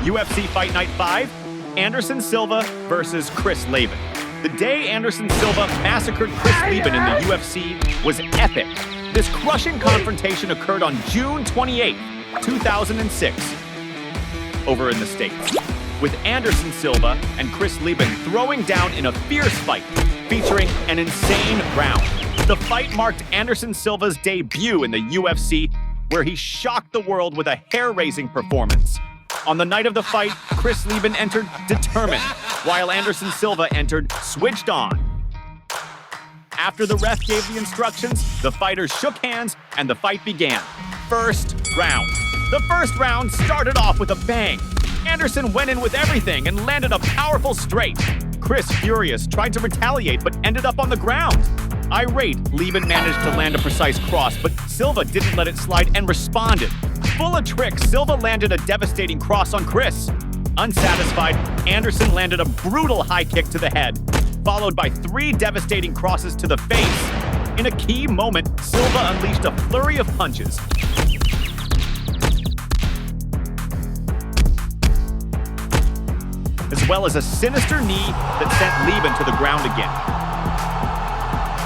UFC Fight Night 5, Anderson Silva versus Chris Leben. The day Anderson Silva massacred Chris Leben in the UFC was epic. This crushing confrontation occurred on June 28, 2006, over in the States, with Anderson Silva and Chris Leben throwing down in a fierce fight, featuring an insane round. The fight marked Anderson Silva's debut in the UFC, where he shocked the world with a hair-raising performance. On the night of the fight, Chris Leben entered determined, while Anderson Silva entered switched on. After the ref gave the instructions, the fighters shook hands and the fight began. First round. The first round started off with a bang. Anderson went in with everything and landed a powerful straight. Chris, furious, tried to retaliate but ended up on the ground. Irate, Leben managed to land a precise cross, but Silva didn't let it slide and responded. Full of tricks, Silva landed a devastating cross on Chris. Unsatisfied, Anderson landed a brutal high kick to the head, followed by 3 devastating crosses to the face. In a key moment, Silva unleashed a flurry of punches. As well as a sinister knee that sent Leben to the ground again.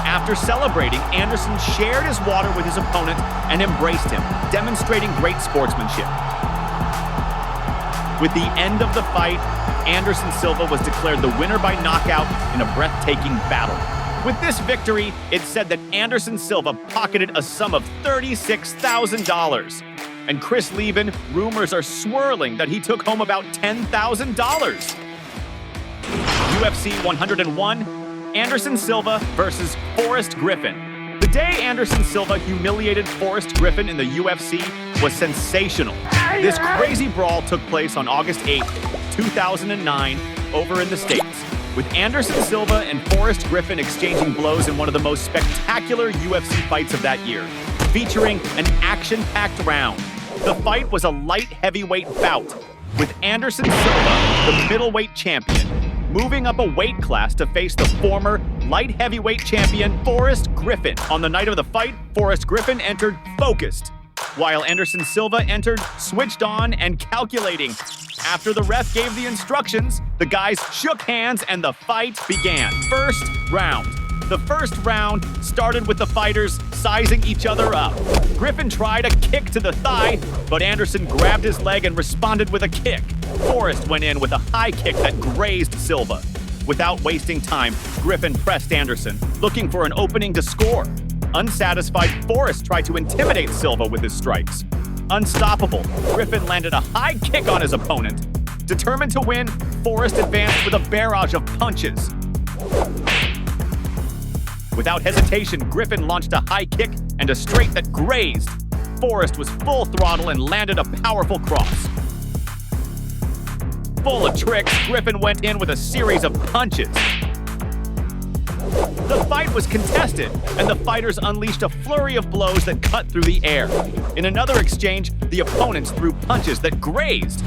After celebrating, Anderson shared his water with his opponent and embraced him, demonstrating great sportsmanship. With the end of the fight, Anderson Silva was declared the winner by knockout in a breathtaking battle. With this victory, it's said that Anderson Silva pocketed a sum of $36,000. And Chris Leben, rumors are swirling that he took home about $10,000. UFC 101, Anderson Silva versus Forrest Griffin. The day Anderson Silva humiliated Forrest Griffin in the UFC was sensational. This crazy brawl took place on August 8, 2009, over in the States, with Anderson Silva and Forrest Griffin exchanging blows in one of the most spectacular UFC fights of that year, featuring an action-packed round. The fight was a light heavyweight bout, with Anderson Silva, the middleweight champion, moving up a weight class to face the former light heavyweight champion Forrest Griffin. On the night of the fight, Forrest Griffin entered focused, while Anderson Silva entered switched on and calculating. After the ref gave the instructions, the guys shook hands and the fight began. First round. The first round started with the fighters sizing each other up. Griffin tried a kick to the thigh, but Anderson grabbed his leg and responded with a kick. Forrest went in with a high kick that grazed Silva. Without wasting time, Griffin pressed Anderson, looking for an opening to score. Unsatisfied, Forrest tried to intimidate Silva with his strikes. Unstoppable, Griffin landed a high kick on his opponent. Determined to win, Forrest advanced with a barrage of punches. Without hesitation, Griffin launched a high kick and a straight that grazed. Forrest was full throttle and landed a powerful cross. Full of tricks, Griffin went in with a series of punches. The fight was contested, and the fighters unleashed a flurry of blows that cut through the air. In another exchange, the opponents threw punches that grazed.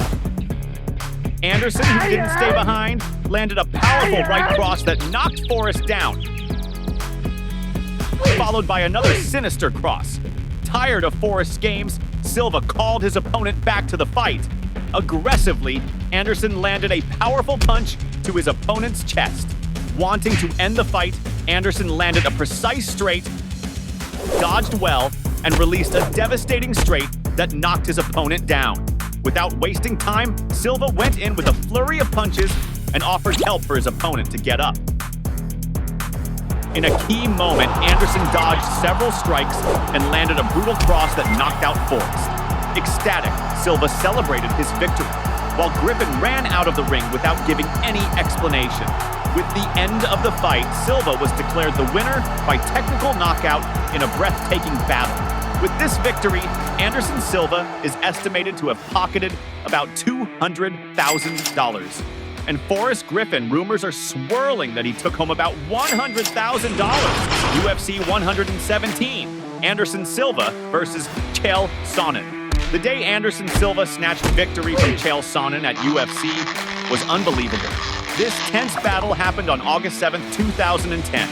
Anderson, who didn't stay behind, landed a powerful right cross that knocked Forrest down, followed by another sinister cross. Tired of Forrest's games, Silva called his opponent back to the fight. Aggressively, Anderson landed a powerful punch to his opponent's chest. Wanting to end the fight, Anderson landed a precise straight, dodged well, and released a devastating straight that knocked his opponent down. Without wasting time, Silva went in with a flurry of punches and offered help for his opponent to get up. In a key moment, Anderson dodged several strikes and landed a brutal cross that knocked out Forrest. Ecstatic, Silva celebrated his victory, while Griffin ran out of the ring without giving any explanation. With the end of the fight, Silva was declared the winner by technical knockout in a breathtaking battle. With this victory, Anderson Silva is estimated to have pocketed about $200,000. And Forrest Griffin, rumors are swirling that he took home about $100,000. UFC 117, Anderson Silva versus Chael Sonnen. The day Anderson Silva snatched victory from Chael Sonnen at UFC was unbelievable. This tense battle happened on August 7, 2010,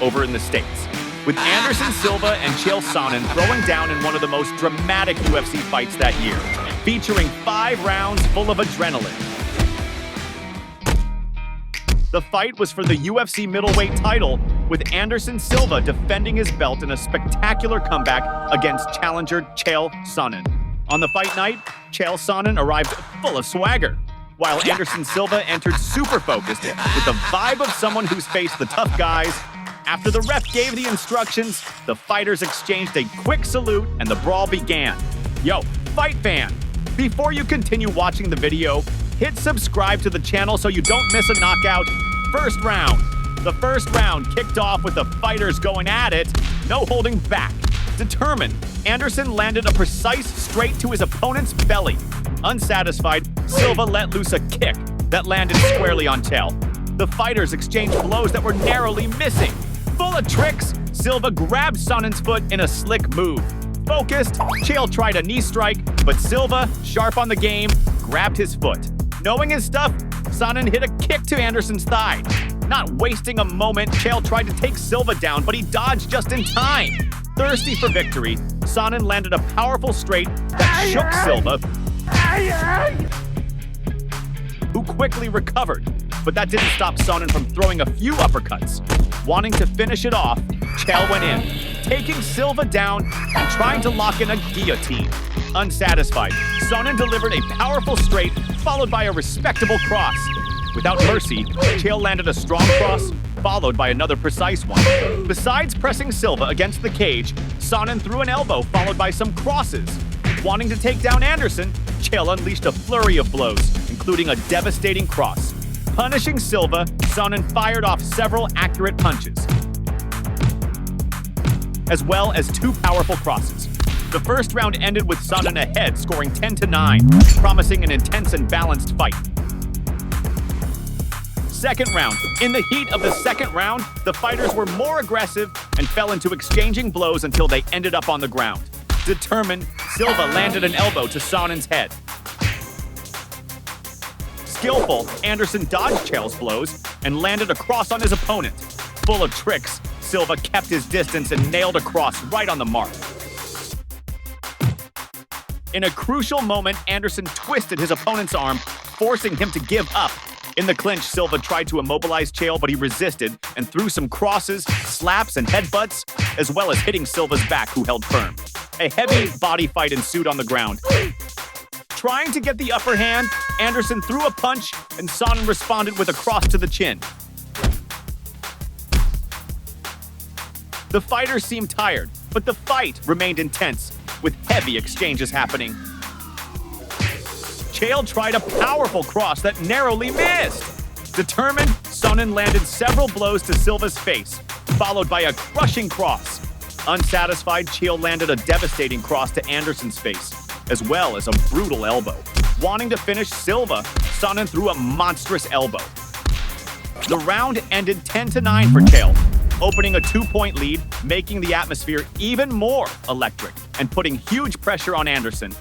over in the States, with Anderson Silva and Chael Sonnen throwing down in one of the most dramatic UFC fights that year. featuring 5 rounds full of adrenaline. The fight was for the UFC middleweight title, with Anderson Silva defending his belt in a spectacular comeback against challenger Chael Sonnen. On the fight night, Chael Sonnen arrived full of swagger, while Anderson Silva entered super focused with the vibe of someone who's faced the tough guys. After the ref gave the instructions, the fighters exchanged a quick salute and the brawl began. Yo, fight fan! Before you continue watching the video, hit subscribe to the channel so you don't miss a knockout. First round. The first round kicked off with the fighters going at it, no holding back. Determined, Anderson landed a precise straight to his opponent's belly. Unsatisfied, Silva let loose a kick that landed squarely on Chael. The fighters exchanged blows that were narrowly missing. Full of tricks, Silva grabbed Sonnen's foot in a slick move. Focused, Chael tried a knee strike, but Silva, sharp on the game, grabbed his foot. Knowing his stuff, Sonnen hit a kick to Anderson's thigh. Not wasting a moment, Chael tried to take Silva down, but he dodged just in time. Thirsty for victory, Sonnen landed a powerful straight that shook Silva, who quickly recovered. But that didn't stop Sonnen from throwing a few uppercuts. Wanting to finish it off, Chael went in, taking Silva down and trying to lock in a guillotine. Unsatisfied, Sonnen delivered a powerful straight, followed by a respectable cross. Without mercy, Chael landed a strong cross, followed by another precise one. Besides pressing Silva against the cage, Sonnen threw an elbow, followed by some crosses. Wanting to take down Anderson, Chael unleashed a flurry of blows, including a devastating cross. Punishing Silva, Sonnen fired off several accurate punches, as well as 2 powerful crosses. The first round ended with Sonnen ahead, scoring 10-9, promising an intense and balanced fight. Second round. In the heat of the second round, the fighters were more aggressive and fell into exchanging blows until they ended up on the ground. Determined, Silva landed an elbow to Sonnen's head. Skillful, Anderson dodged Chael's blows and landed a cross on his opponent. Full of tricks, Silva kept his distance and nailed a cross right on the mark. In a crucial moment, Anderson twisted his opponent's arm, forcing him to give up. In the clinch, Silva tried to immobilize Chael, but he resisted and threw some crosses, slaps, and headbutts, as well as hitting Silva's back, who held firm. A heavy body fight ensued on the ground. Trying to get the upper hand, Anderson threw a punch, and Sonnen responded with a cross to the chin. The fighters seemed tired, but the fight remained intense, with heavy exchanges happening. Chael tried a powerful cross that narrowly missed. Determined, Sonnen landed several blows to Silva's face, followed by a crushing cross. Unsatisfied, Chael landed a devastating cross to Anderson's face, as well as a brutal elbow. Wanting to finish Silva, Sonnen threw a monstrous elbow. The round ended 10-9 for Chael, opening a 2-point lead, making the atmosphere even more electric and putting huge pressure on Anderson.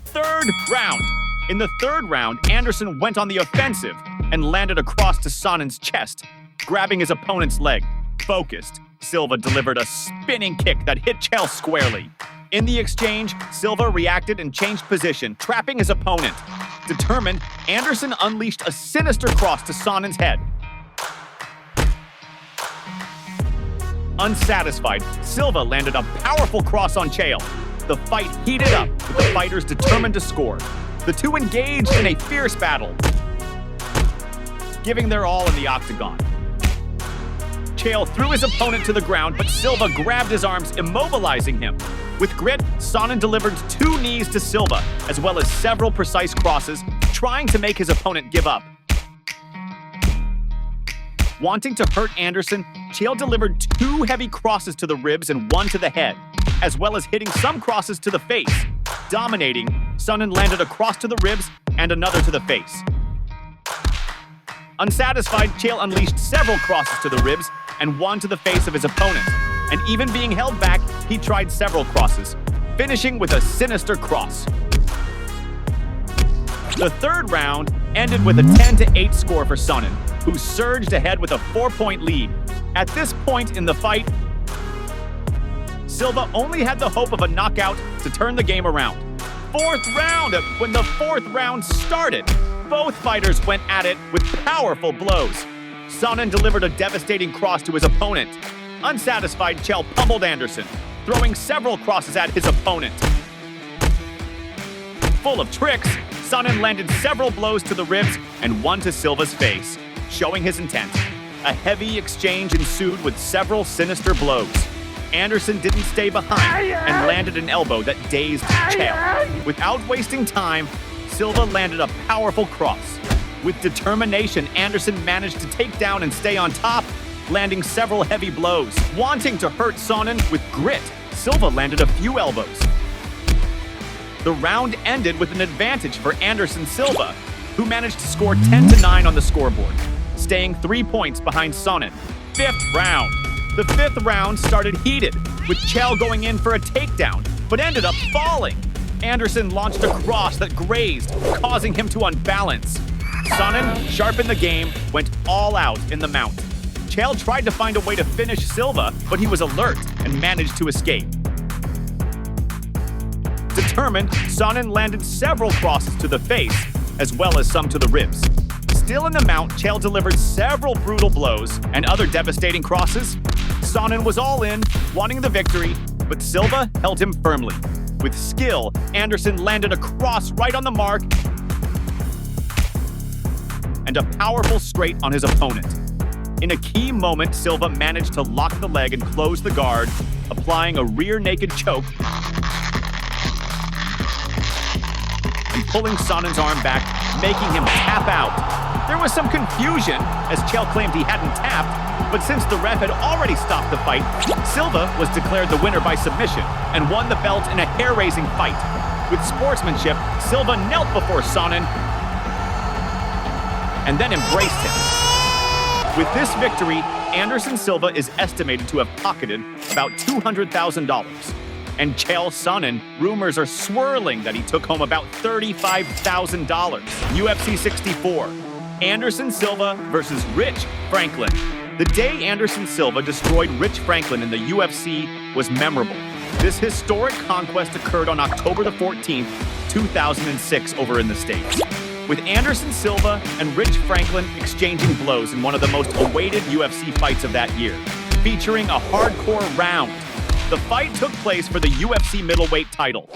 Third round. In the third round, Anderson went on the offensive and landed a cross to Sonnen's chest, grabbing his opponent's leg. Focused, Silva delivered a spinning kick that hit Chael squarely. In the exchange, Silva reacted and changed position, trapping his opponent. Determined, Anderson unleashed a sinister cross to Sonnen's head. Unsatisfied, Silva landed a powerful cross on Chael. The fight heated up, with the fighters determined to score. The two engaged in a fierce battle, giving their all in the octagon. Chael threw his opponent to the ground, but Silva grabbed his arms, immobilizing him. With grit, Sonnen delivered 2 knees to Silva, as well as several precise crosses, trying to make his opponent give up. Wanting to hurt Anderson, Chael delivered 2 heavy crosses to the ribs and 1 to the head, as well as hitting some crosses to the face. Dominating, Sonnen landed a cross to the ribs and another to the face. Unsatisfied, Chael unleashed several crosses to the ribs and 1 to the face of his opponent. And even being held back, he tried several crosses, finishing with a sinister cross. The third round ended with a 10-8 score for Sonnen, who surged ahead with a 4-point lead. At this point in the fight, Silva only had the hope of a knockout to turn the game around. fourth round. When the fourth round started, both fighters went at it with powerful blows. Sonnen delivered a devastating cross to his opponent. Unsatisfied, Chael pummeled Anderson, throwing several crosses at his opponent. Full of tricks, Sonnen landed several blows to the ribs and one to Silva's face, showing his intent. A heavy exchange ensued with several sinister blows. Anderson didn't stay behind and landed an elbow that dazed Chael. Without wasting time, Silva landed a powerful cross. With determination, Anderson managed to take down and stay on top, landing several heavy blows. Wanting to hurt Sonnen with grit, Silva landed a few elbows. The round ended with an advantage for Anderson Silva, who managed to score 10-9 on the scoreboard, staying 3 points behind Sonnen. Fifth round. The fifth round started heated, with Chael going in for a takedown, but ended up falling. Anderson launched a cross that grazed, causing him to unbalance. Sonnen, sharp in the game, went all out in the mount. Chael tried to find a way to finish Silva, but he was alert and managed to escape. Determined, Sonnen landed several crosses to the face, as well as some to the ribs. Still in the mount, Chael delivered several brutal blows and other devastating crosses. Sonnen was all in, wanting the victory, but Silva held him firmly. With skill, Anderson landed a cross right on the mark and a powerful straight on his opponent. In a key moment, Silva managed to lock the leg and close the guard, applying a rear naked choke and pulling Sonnen's arm back, making him tap out. There was some confusion, as Chael claimed he hadn't tapped, but since the ref had already stopped the fight, Silva was declared the winner by submission and won the belt in a hair-raising fight. With sportsmanship, Silva knelt before Sonnen and then embraced him. With this victory, Anderson Silva is estimated to have pocketed about $200,000. And Chael Sonnen, rumors are swirling that he took home about $35,000. UFC 64. Anderson Silva versus Rich Franklin. The day Anderson Silva destroyed Rich Franklin in the UFC was memorable. This historic conquest occurred on October the 14th, 2006 over in the States, with Anderson Silva and Rich Franklin exchanging blows in one of the most awaited UFC fights of that year, featuring a hardcore round. The fight took place for the UFC middleweight title,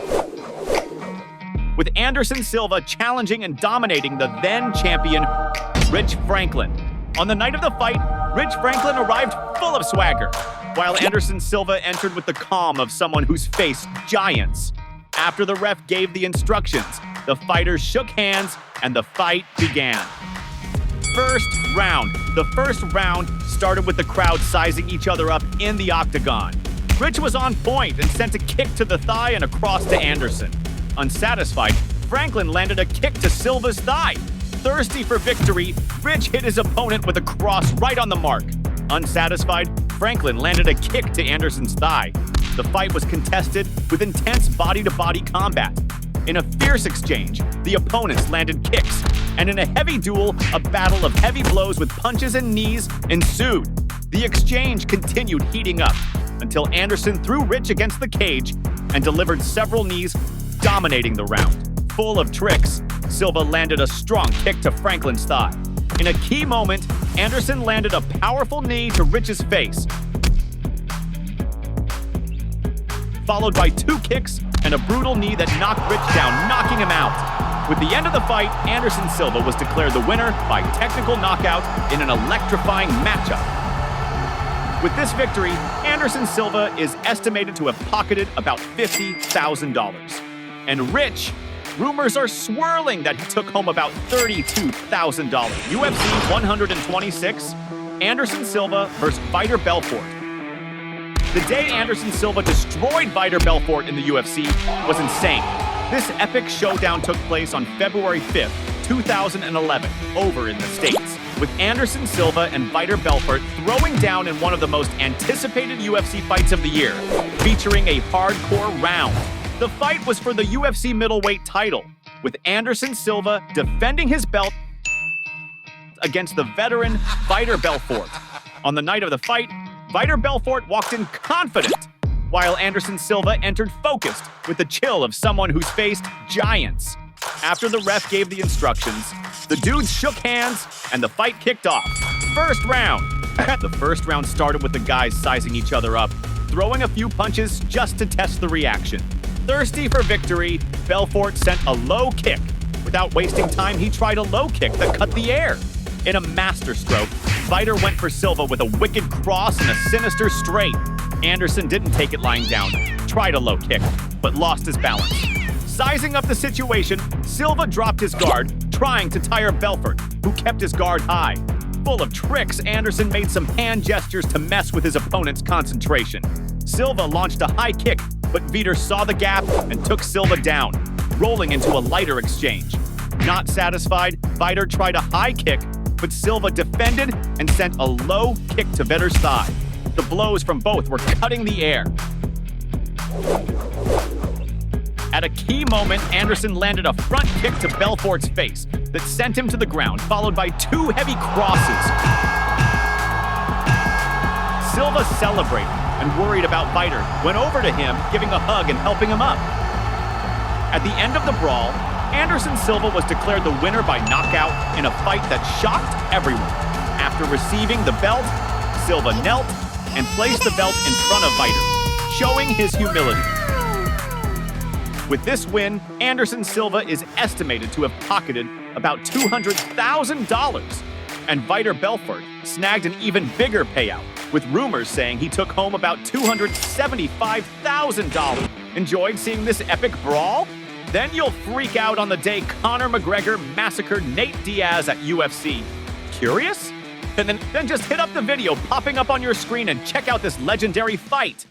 with Anderson Silva challenging and dominating the then-champion Rich Franklin. On the night of the fight, Rich Franklin arrived full of swagger, while Anderson Silva entered with the calm of someone who's faced giants. After the ref gave the instructions, the fighters shook hands and the fight began. First round. The first round started with the crowd sizing each other up in the octagon. Rich was on point and sent a kick to the thigh and across to Anderson. Unsatisfied, Franklin landed a kick to Silva's thigh. Thirsty for victory, Rich hit his opponent with a cross right on the mark. Unsatisfied, Franklin landed a kick to Anderson's thigh. The fight was contested with intense body-to-body combat. In a fierce exchange, the opponents landed kicks, and in a heavy duel, a battle of heavy blows with punches and knees ensued. The exchange continued heating up until Anderson threw Rich against the cage and delivered several knees, dominating the round. Full of tricks, Silva landed a strong kick to Franklin's thigh. In a key moment, Anderson landed a powerful knee to Rich's face, followed by 2 kicks and a brutal knee that knocked Rich down, knocking him out. With the end of the fight, Anderson Silva was declared the winner by technical knockout in an electrifying matchup. With this victory, Anderson Silva is estimated to have pocketed about $50,000. And Rich, rumors are swirling that he took home about $32,000. UFC 126, Anderson Silva versus Vitor Belfort. The day Anderson Silva destroyed Vitor Belfort in the UFC was insane. This epic showdown took place on February 5th, 2011, over in the States, with Anderson Silva and Vitor Belfort throwing down in one of the most anticipated UFC fights of the year, featuring a hardcore round. The fight was for the UFC middleweight title, with Anderson Silva defending his belt against the veteran Vitor Belfort. On the night of the fight, Vitor Belfort walked in confident, while Anderson Silva entered focused with the chill of someone who's faced giants. After the ref gave the instructions, the dudes shook hands and the fight kicked off. First round. The first round started with the guys sizing each other up, throwing a few punches just to test the reaction. Thirsty for victory, Belfort sent a low kick. Without wasting time, he tried a low kick that cut the air. In a masterstroke, Vitor went for Silva with a wicked cross and a sinister straight. Anderson didn't take it lying down, tried a low kick, but lost his balance. Sizing up the situation, Silva dropped his guard, trying to tire Belfort, who kept his guard high. Full of tricks, Anderson made some hand gestures to mess with his opponent's concentration. Silva launched a high kick, but Vitor saw the gap and took Silva down, rolling into a lighter exchange. Not satisfied, Vitor tried a high kick, but Silva defended and sent a low kick to Vitor's thigh. The blows from both were cutting the air. At a key moment, Anderson landed a front kick to Belfort's face that sent him to the ground, followed by two heavy crosses. Silva celebrated and worried about Vitor, went over to him, giving a hug and helping him up. At the end of the brawl, Anderson Silva was declared the winner by knockout in a fight that shocked everyone. After receiving the belt, Silva knelt and placed the belt in front of Vitor, showing his humility. With this win, Anderson Silva is estimated to have pocketed about $200,000, and Vitor Belfort snagged an even bigger payout, with rumors saying he took home about $275,000. Enjoyed seeing this epic brawl? Then you'll freak out on the day Conor McGregor massacred Nate Diaz at UFC. Curious? And then just hit up the video popping up on your screen and check out this legendary fight.